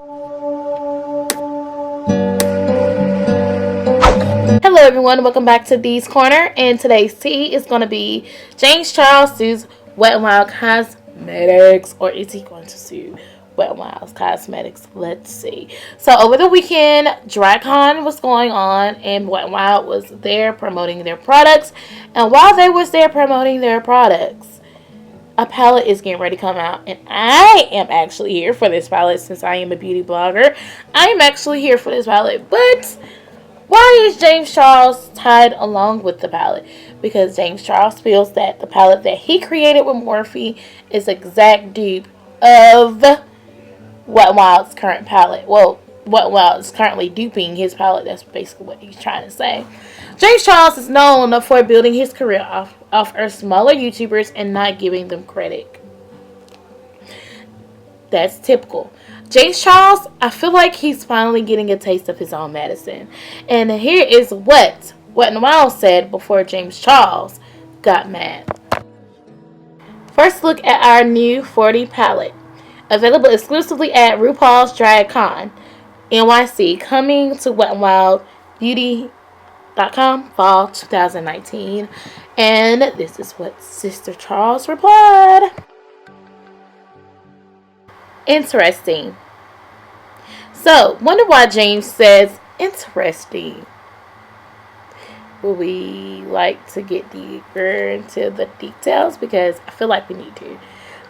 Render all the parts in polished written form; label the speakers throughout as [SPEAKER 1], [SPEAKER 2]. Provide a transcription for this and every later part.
[SPEAKER 1] Hello everyone, welcome back to Dee's Corner, and today's tea is going to be James Charles sues Wet n Wild Cosmetics, or is he going to sue Wet n Wild Cosmetics? Let's see. So over the weekend, DryCon was going on, and Wet n Wild was there promoting their products, and while they was there promoting their products, a palette is getting ready to come out, and I am actually here for this palette since I am a beauty blogger. I am actually here for this palette, but why is James Charles tied along with the palette? Because James Charles feels that the palette that he created with Morphe is exact dupe of Wet n Wild's current palette. Well, Wet n Wild is currently duping his palette. That's basically what he's trying to say. James Charles is known for building his career off of smaller YouTubers and not giving them credit. That's typical. James Charles, I feel like he's finally getting a taste of his own medicine. And here is what Wet n Wild said before James Charles got mad. First, look at our new 40 palette. Available exclusively at RuPaul's Drag Con NYC. Coming to Wet n Wild Beauty.com fall 2019. And this is what Sister Charles replied. Interesting. So, wonder why James says interesting. Would we like to get deeper into the details? Because I feel like we need to.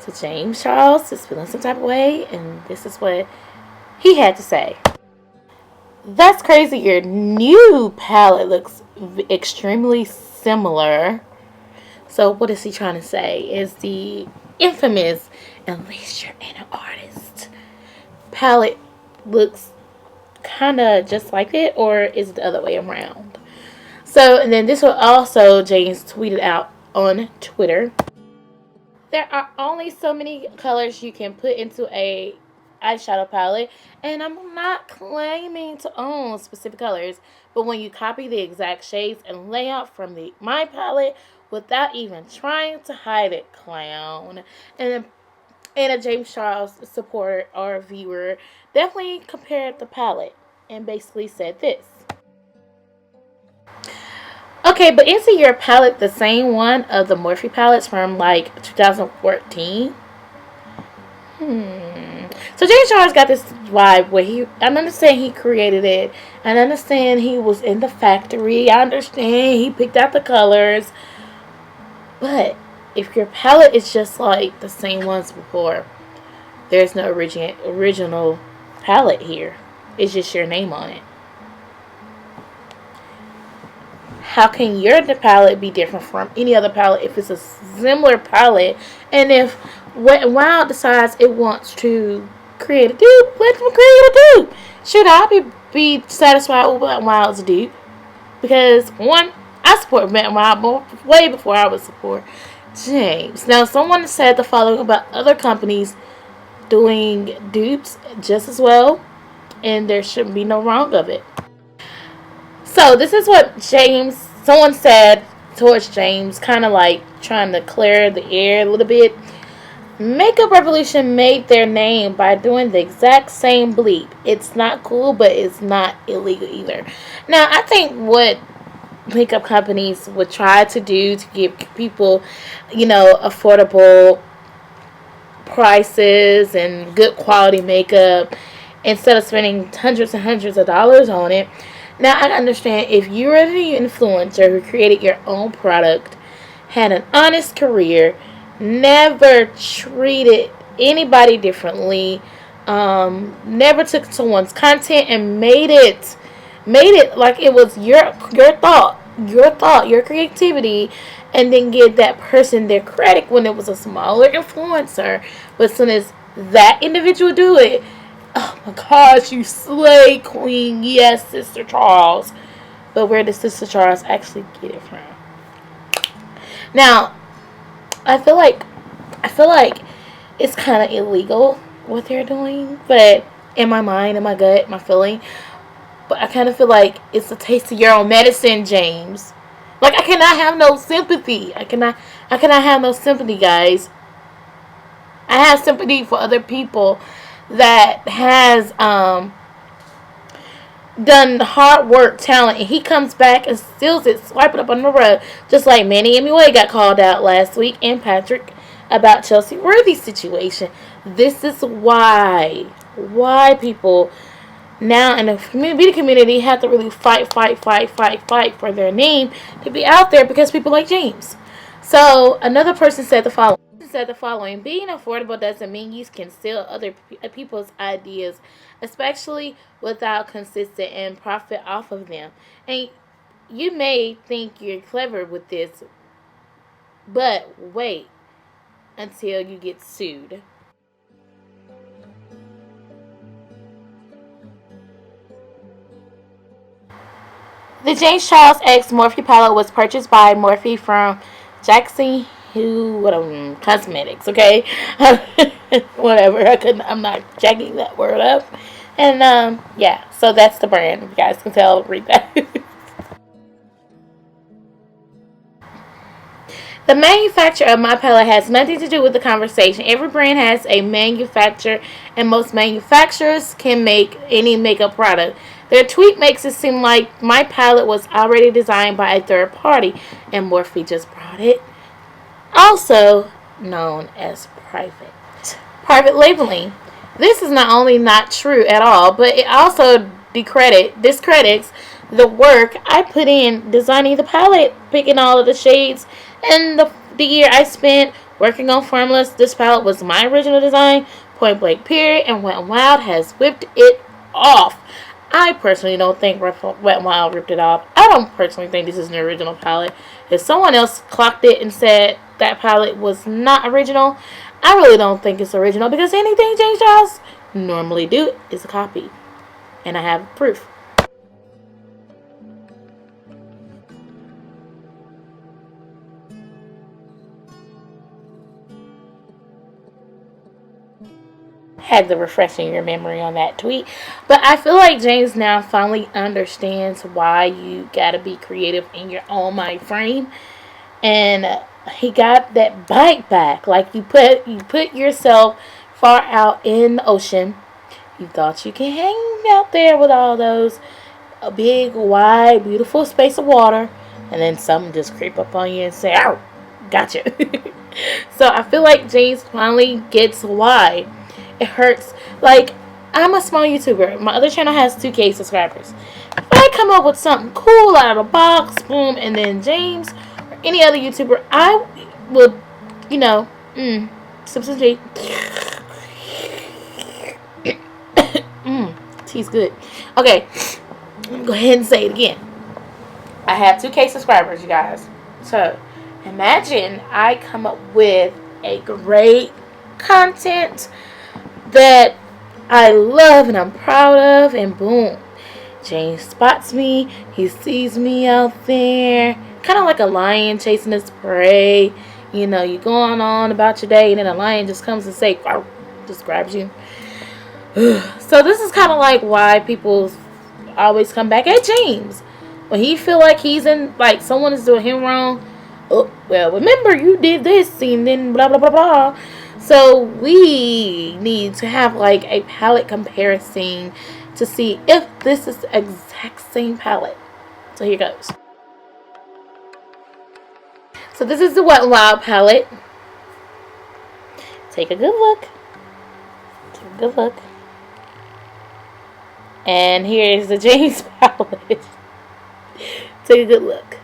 [SPEAKER 1] So, James Charles is feeling some type of way, and this is what he had to say. That's crazy. Your new palette looks extremely similar. So, what is he trying to say? Is the infamous Unleash Your Inner Artist palette looks kind of just like it, or is it the other way around? So, and then this one also James tweeted out on Twitter. There are only so many colors you can put into a eyeshadow palette, and I'm not claiming to own specific colors, but when you copy the exact shades and layout from my palette without even trying to hide it, clown. And a James Charles supporter or viewer definitely compared the palette and basically said this. Okay, but isn't your palette the same one of the Morphe palettes from like 2014? So James Charles got this vibe where I understand he created it. I understand he was in the factory. I understand he picked out the colors. But if your palette is just like the same ones before, there's no original palette here. It's just your name on it. How can your palette be different from any other palette if it's a similar palette? And if Wet n Wild decides it wants to create a dupe, let them create a dupe. Should I be satisfied with Wet n Wild's dupe? Because one, I support Wet n Wild way before I would support James. Now, someone said the following about other companies doing dupes just as well, and there shouldn't be no wrong of it. So this is what someone said towards James, kind of like trying to clear the air a little bit. Makeup Revolution made their name by doing the exact same bleep. It's not cool, but it's not illegal either. Now, I think what makeup companies would try to do to give people, affordable prices and good quality makeup instead of spending hundreds and hundreds of dollars on it. Now, I understand if you're an influencer who created your own product, had an honest career, never treated anybody differently, never took someone's content and made it like it was your thought, your creativity, and then give that person their credit when it was a smaller influencer. But as soon as that individual do it, oh my gosh, you slay, queen. Yes, Sister Charles. But where does Sister Charles actually get it from? Now, I feel like it's kind of illegal what they're doing, but in my mind, in my gut, my feeling, but I kind of feel like it's a taste of your own medicine, James. Like, I cannot have no sympathy. I cannot have no sympathy, guys. I have sympathy for other people that has done hard work, talent, and he comes back and steals it, swipe it up on the rug, just like Manny MUA got called out last week, and Patrick about Chelsea Worthy's situation. This is why people now in the beauty community have to really fight for their name to be out there because people like James. So another person said the following: being affordable doesn't mean you can steal other people's ideas, especially without consistent and profit off of them. And you may think you're clever with this, but wait until you get sued. The James Charles X Morphe palette was purchased by Morphe from Jackson Hugh Cosmetics. Okay, whatever. I'm not jacking that word up. And yeah, so that's the brand. If you guys can tell, read that. The manufacturer of my palette has nothing to do with the conversation. Every brand has a manufacturer, and most manufacturers can make any makeup product. Their tweet makes it seem like my palette was already designed by a third party, and Morphe just brought it. Also known as private labeling. This is not only not true at all, but it also discredits the work I put in designing the palette, picking all of the shades, and the year I spent working on formulas. This palette was my original design, point blank period, and Wet n Wild has whipped it off. I personally don't think Wet n Wild ripped it off. I don't personally think this is an original palette. If someone else clocked it and said that palette was not original, I really don't think it's original, because anything James Charles normally do is a copy. And I have proof. Had to refreshing your memory on that tweet. But I feel like James now finally understands why you gotta be creative in your own mind frame. And he got that bite back. Like you put yourself far out in the ocean. You thought you could hang out there with all those a big, wide, beautiful space of water, and then something just creep up on you and say, "Ow, gotcha." So I feel like James finally gets why it hurts. Like, I'm a small YouTuber. My other channel has 2K subscribers. If I come up with something cool out of the box, boom, and then James or any other YouTuber, I will, sip some tea. Tea's good. Okay, go ahead and say it again. I have 2K subscribers, you guys. So, imagine I come up with a great content that I love and I'm proud of, and boom, James spots me. He sees me out there, kind of like a lion chasing his prey. You know, you're going on about your day, and then a lion just comes and say, just grabs you. So this is kind of like why people always come back at James when he feel like he's in, like someone is doing him wrong. Oh, well, remember you did this, and then blah blah blah blah. So we need to have like a palette comparison to see if this is the exact same palette. So here goes. So this is the Wet n Wild palette. Take a good look. Take a good look. And here is the James palette. Take a good look.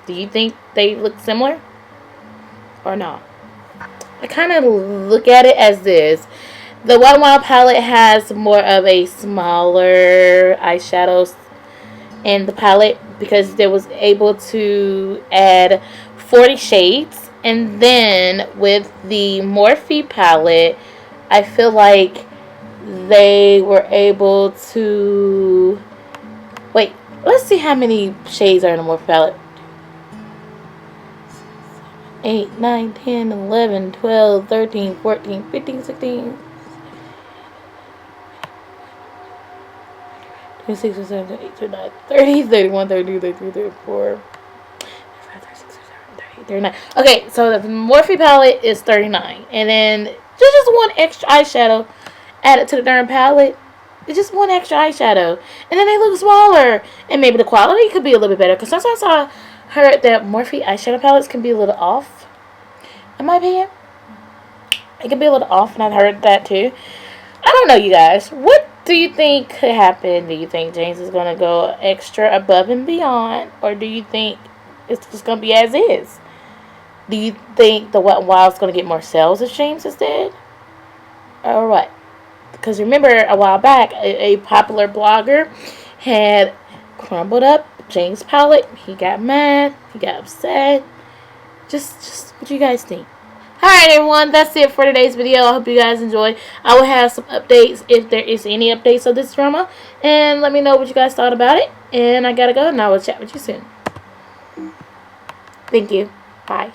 [SPEAKER 1] Do you think they look similar? Or not? I kind of look at it as this. The Wet n Wild palette has more of a smaller eyeshadows in the palette because they was able to add 40 shades. And then with the Morphe palette, I feel like they were able to... Wait, let's see how many shades are in the Morphe palette. 8, 9, 10, 11, 12, 13, 14, 15, 16, 26, 27, 28, 29, 30, 31, 32, 33, 34, 35, 36, 37, 38, 39. Okay, so the Morphe palette is 39. And then Just one extra eyeshadow added to the darn palette. It's just one extra eyeshadow. And then they look smaller. And maybe the quality could be a little bit better. Because sometimes I heard that Morphe eyeshadow palettes can be a little off. In my opinion. It can be a little off. And I've heard that too. I don't know, you guys. What do you think could happen? Do you think James is going to go extra above and beyond? Or do you think it's just going to be as is? Do you think the Wet n Wild is going to get more sales if James is dead? Or what? Because remember, a while back, a popular blogger had crumbled up James' palette. He got mad. He got upset. Just what do you guys think? Alright, everyone. That's it for today's video. I hope you guys enjoyed. I will have some updates if there is any updates of this drama. And let me know what you guys thought about it. And I gotta go, and I will chat with you soon. Thank you. Bye.